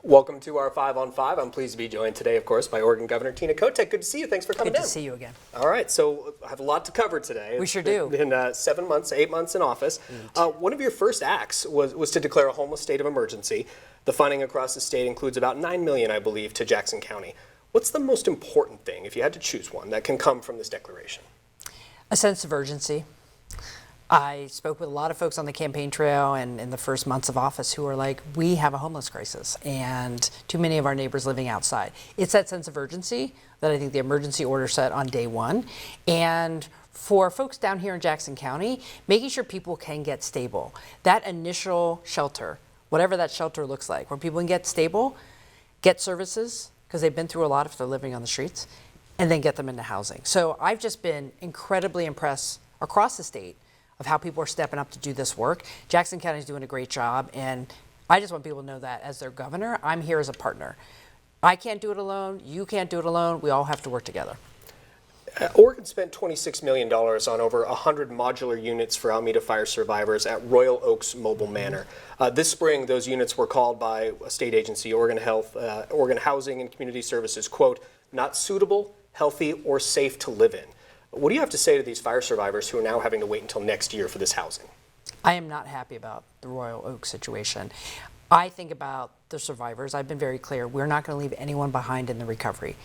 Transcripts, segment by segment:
Welcome to our 5 on 5. I'm pleased to be joined today, of course, by Oregon Governor Tina Kotek. Good to see you. Thanks for coming in. Good to see you again. All right, so I have a lot to cover today. We sure do. It's been 7 months, 8 months in office. One of your first acts was to declare a homeless state of emergency. The funding across the state includes about $9 million, I believe, to Jackson County. What's the most important thing, if you had to choose one, that can come from this declaration? A sense of urgency. I spoke with a lot of folks on the campaign trail and in the first months of office who are like, we have a homeless crisis and too many of our neighbors living outside. It's that sense of urgency that I think the emergency order set on day one. And for folks down here in Jackson County, making sure people can get stable. That initial shelter, whatever that shelter looks like, where people can get stable, get services, because they've been through a lot if they're living on the streets, and then get them into housing. So I've just been incredibly impressed across the state of how people are stepping up to do this work. Jackson County is doing a great job, and I just want people to know that as their governor, I'm here as a partner. I can't do it alone, you can't do it alone, we all have to work together. Oregon spent $26 million on over 100 modular units for Alameda fire survivors at Royal Oaks Mobile Manor. This spring, those units were called by a state agency, Oregon Housing and Community Services, quote, not suitable, healthy, or safe to live in. What do you have to say to these fire survivors who are now having to wait until next year for this housing? I am not happy about the Royal Oaks situation. I think about the survivors. I've been very clear. We're not going to leave anyone behind in the recovery.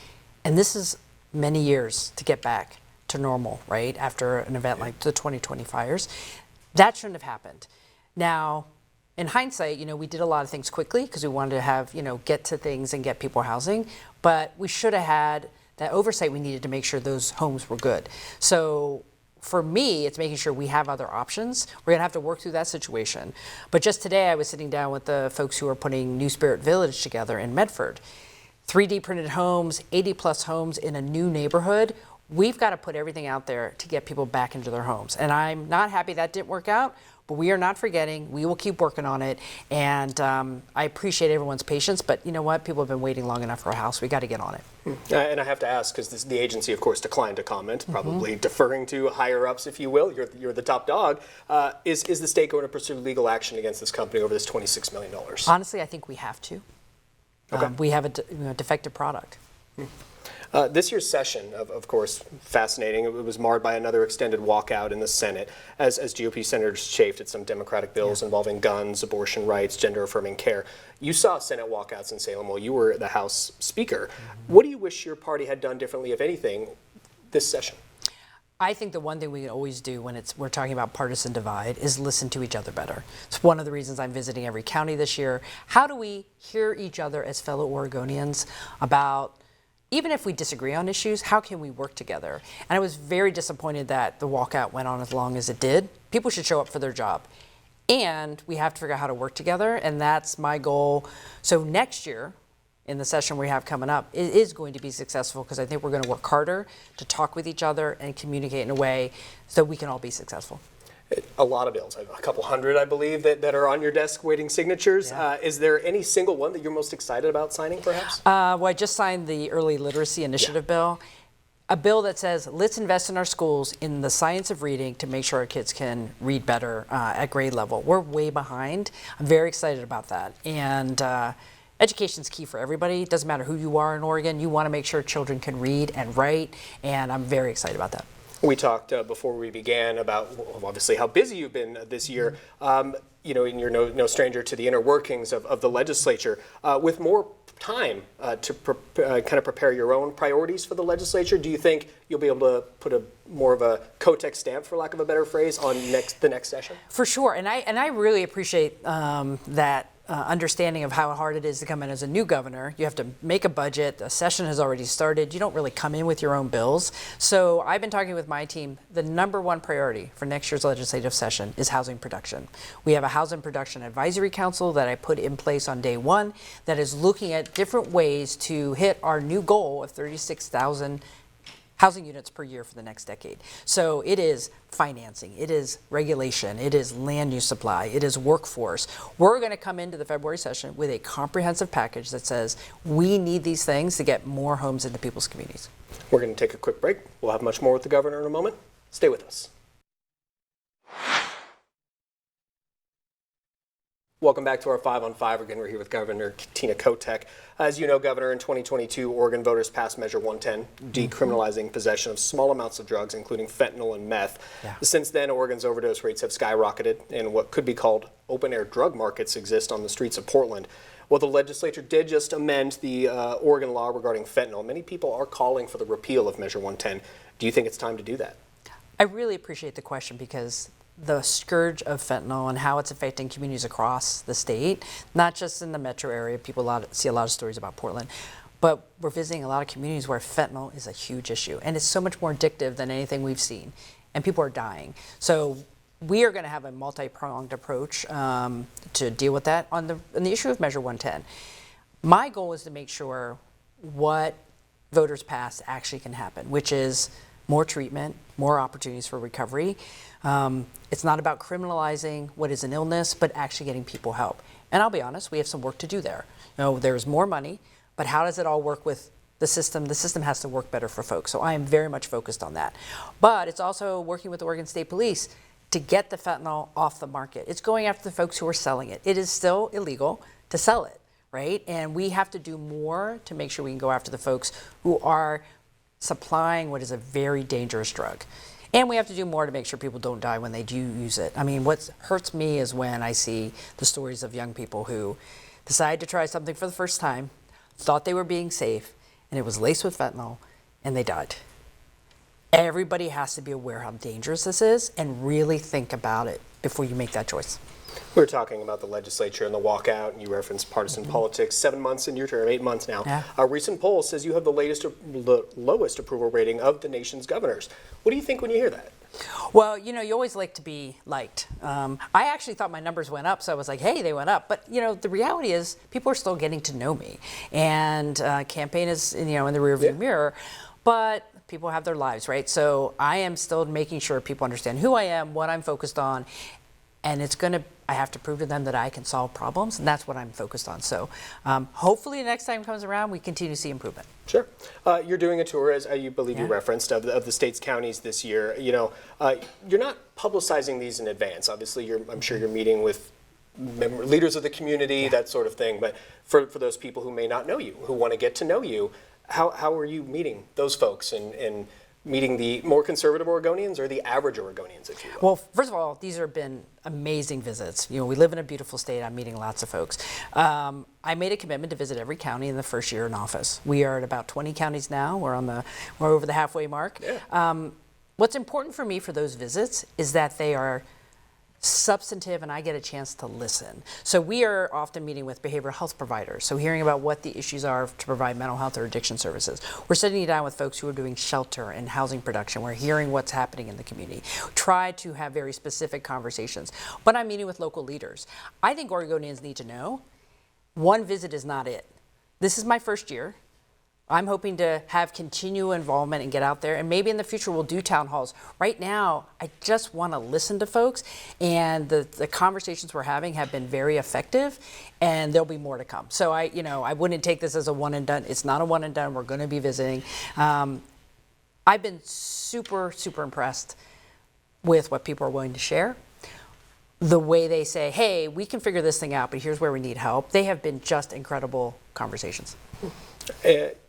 And this is many years to get back to normal, right? After an event like the 2020 fires. That shouldn't have happened. Now, in hindsight, we did a lot of things quickly because we wanted to have, get to things and get people housing. But we should have had that oversight we needed to make sure those homes were good. So for me, it's making sure we have other options. We're gonna have to work through that situation. But just today, I was sitting down with the folks who are putting New Spirit Village together in Medford. 3D printed homes, 80 plus homes in a new neighborhood. We've got to put everything out there to get people back into their homes. And I'm not happy that didn't work out, but we are not forgetting. We will keep working on it. And I appreciate everyone's patience, but you know what? People have been waiting long enough for a house. We got to get on it. And I have to ask, because the agency, of course, declined to comment, probably deferring to higher ups, if you will. You're the top dog. Is the state going to pursue legal action against this company over this $26 million? Honestly, I think we have to. Okay. We have a defective product. This year's session, of course, fascinating. It was marred by another extended walkout in the Senate as GOP senators chafed at some Democratic bills involving guns, abortion rights, gender-affirming care. You saw Senate walkouts in Salem while you were the House Speaker. What do you wish your party had done differently, if anything, this session? I think the one thing we can always do when we're talking about partisan divide is listen to each other better. It's one of the reasons I'm visiting every county this year. How do we hear each other as fellow Oregonians about, even if we disagree on issues, how can we work together? And I was very disappointed that the walkout went on as long as it did. People should show up for their job. And we have to figure out how to work together, and that's my goal. So next year, in the session we have coming up, it is going to be successful because I think we're going to work harder to talk with each other and communicate in a way so we can all be successful. A lot of bills, a couple hundred, I believe, that are on your desk waiting signatures. Yeah. Is there any single one that you're most excited about signing, perhaps? Well, I just signed the Early Literacy Initiative bill. A bill that says, let's invest in our schools in the science of reading to make sure our kids can read better at grade level. We're way behind. I'm very excited about that. And education is key for everybody. It doesn't matter who you are in Oregon. You want to make sure children can read and write, and I'm very excited about that. We talked before we began about, obviously, how busy you've been this year. And you're no stranger to the inner workings of the legislature. With more time to kind of prepare your own priorities for the legislature, do you think you'll be able to put more of a Kotek stamp, for lack of a better phrase, on the next session? For sure, and I really appreciate that understanding of how hard it is to come in as a new governor. You have to make a budget. The session has already started. You don't really come in with your own bills. So I've been talking with my team. The number one priority for next year's legislative session is housing production. We have a housing production advisory council that I put in place on day one that is looking at different ways to hit our new goal of 36,000 housing units per year for the next decade. So it is financing, it is regulation, it is land use supply, it is workforce. We're going to come into the February session with a comprehensive package that says we need these things to get more homes into people's communities. We're going to take a quick break. We'll have much more with the governor in a moment. Stay with us. Welcome back to our 5 on 5. Again, we're here with Governor Tina Kotek. As you know, Governor, in 2022, Oregon voters passed Measure 110, decriminalizing possession of small amounts of drugs, including fentanyl and meth. Yeah. Since then, Oregon's overdose rates have skyrocketed, and what could be called open-air drug markets exist on the streets of Portland. Well, the legislature did just amend the Oregon law regarding fentanyl. Many people are calling for the repeal of Measure 110. Do you think it's time to do that? I really appreciate the question because the scourge of fentanyl and how it's affecting communities across the state, not just in the metro area. People see a lot of stories about Portland, but we're visiting a lot of communities where fentanyl is a huge issue, and it's so much more addictive than anything we've seen, and people are dying. So we are going to have a multi-pronged approach to deal with that. On the issue of Measure 110, my goal is to make sure what voters pass actually can happen, which is more treatment, more opportunities for recovery. It's not about criminalizing what is an illness, but actually getting people help. And I'll be honest, we have some work to do there. You know, there's more money, but how does it all work with the system? The system has to work better for folks. So I am very much focused on that. But it's also working with the Oregon State Police to get the fentanyl off the market. It's going after the folks who are selling it. It is still illegal to sell it, right? And we have to do more to make sure we can go after the folks who are supplying what is a very dangerous drug. And we have to do more to make sure people don't die when they do use it. I mean, what hurts me is when I see the stories of young people who decide to try something for the first time, thought they were being safe, and it was laced with fentanyl, and they died. Everybody has to be aware how dangerous this is and really think about it before you make that choice. We were talking about the legislature and the walkout, and you referenced partisan politics. 7 months in your term, 8 months now. Yeah. A recent poll says you have the lowest approval rating of the nation's governors. What do you think when you hear that? Well, you know, you always like to be liked. I actually thought my numbers went up, so I was like, hey, they went up. But, you know, the reality is people are still getting to know me. And campaign is, you know, in the rearview mirror. But people have their lives, right? So I am still making sure people understand who I am, what I'm focused on. And I have to prove to them that I can solve problems, and that's what I'm focused on. So hopefully the next time comes around, we continue to see improvement. Sure. You're doing a tour, as you believe you referenced, of the state's counties this year. You know, you're not publicizing these in advance. Obviously, I'm sure you're meeting with leaders of the community, that sort of thing. But for those people who may not know you, who want to get to know you, how are you meeting those folks and meeting the more conservative Oregonians or the average Oregonians, if you will? Well, first of all, these have been amazing visits. You know, we live in a beautiful state. I'm meeting lots of folks. I made a commitment to visit every county in the first year in office. We are at about 20 counties now. We're over the halfway mark. Yeah. What's important for me for those visits is that they are substantive and I get a chance to listen. So we are often meeting with behavioral health providers, so hearing about what the issues are to provide mental health or addiction services. We're sitting down with folks who are doing shelter and housing production. We're hearing what's happening in the community. Try to have very specific conversations. But I'm meeting with local leaders. I think Oregonians need to know one visit is not it. This is my first year. I'm hoping to have continual involvement and get out there, and maybe in the future we'll do town halls. Right now, I just want to listen to folks, and the conversations we're having have been very effective, and there'll be more to come. So I wouldn't take this as a one and done. It's not a one and done. We're going to be visiting. I've been super, super impressed with what people are willing to share. The way they say, hey, we can figure this thing out, but here's where we need help. They have been just incredible conversations.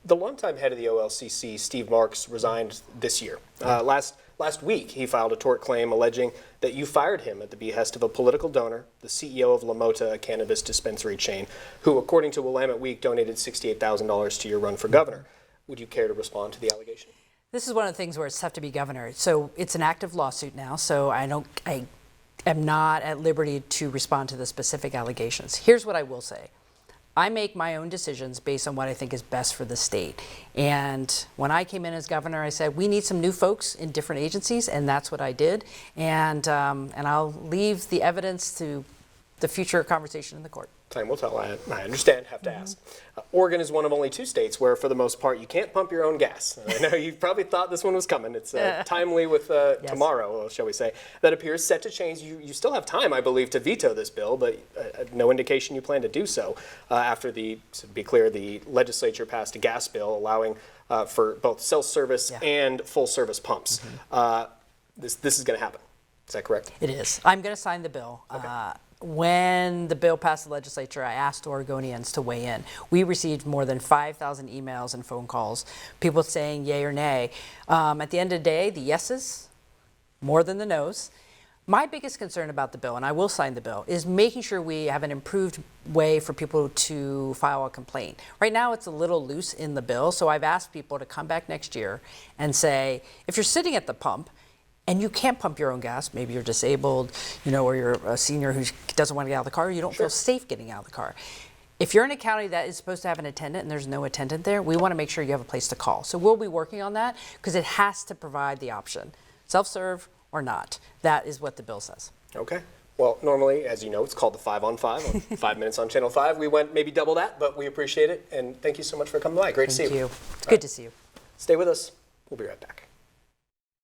The longtime head of the OLCC, Steve Marks, resigned this year. Last week, he filed a tort claim alleging that you fired him at the behest of a political donor, the CEO of LaMota, a cannabis dispensary chain, who, according to Willamette Week, donated $68,000 to your run for governor. Would you care to respond to the allegation? This is one of the things where it's tough to be governor. So it's an active lawsuit now, so I am not at liberty to respond to the specific allegations. Here's what I will say. I make my own decisions based on what I think is best for the state. And when I came in as governor, I said, we need some new folks in different agencies, and that's what I did. And I'll leave the evidence to the future conversation in the court. Time will tell. I understand, have to ask. Oregon is one of only 2 states where, for the most part, you can't pump your own gas. I know you probably thought this one was coming. It's timely with tomorrow, shall we say. That appears set to change. You still have time, I believe, to veto this bill, but no indication you plan to do so after to be clear, the legislature passed a gas bill allowing for both self-service and full-service pumps. This is going to happen. Is that correct? It is. I'm going to sign the bill. Okay. when the bill passed the legislature, I asked Oregonians to weigh in. We received more than 5,000 emails and phone calls, people saying yay or nay. At the end of the day, the yeses, more than the no's. My biggest concern about the bill, and I will sign the bill, is making sure we have an improved way for people to file a complaint. Right now, it's a little loose in the bill, so I've asked people to come back next year and say, if you're sitting at the pump and you can't pump your own gas, maybe you're disabled, or you're a senior who doesn't want to get out of the car, you don't feel safe getting out of the car. If you're in a county that is supposed to have an attendant and there's no attendant there, we want to make sure you have a place to call. So we'll be working on that because it has to provide the option, self-serve or not. That is what the bill says. Okay. Well, normally, as you know, it's called the 5 on 5, 5 minutes on Channel 5. We went maybe double that, but we appreciate it. And thank you so much for coming by. Great to see you. Thank you. It's good to see you. Stay with us. We'll be right back.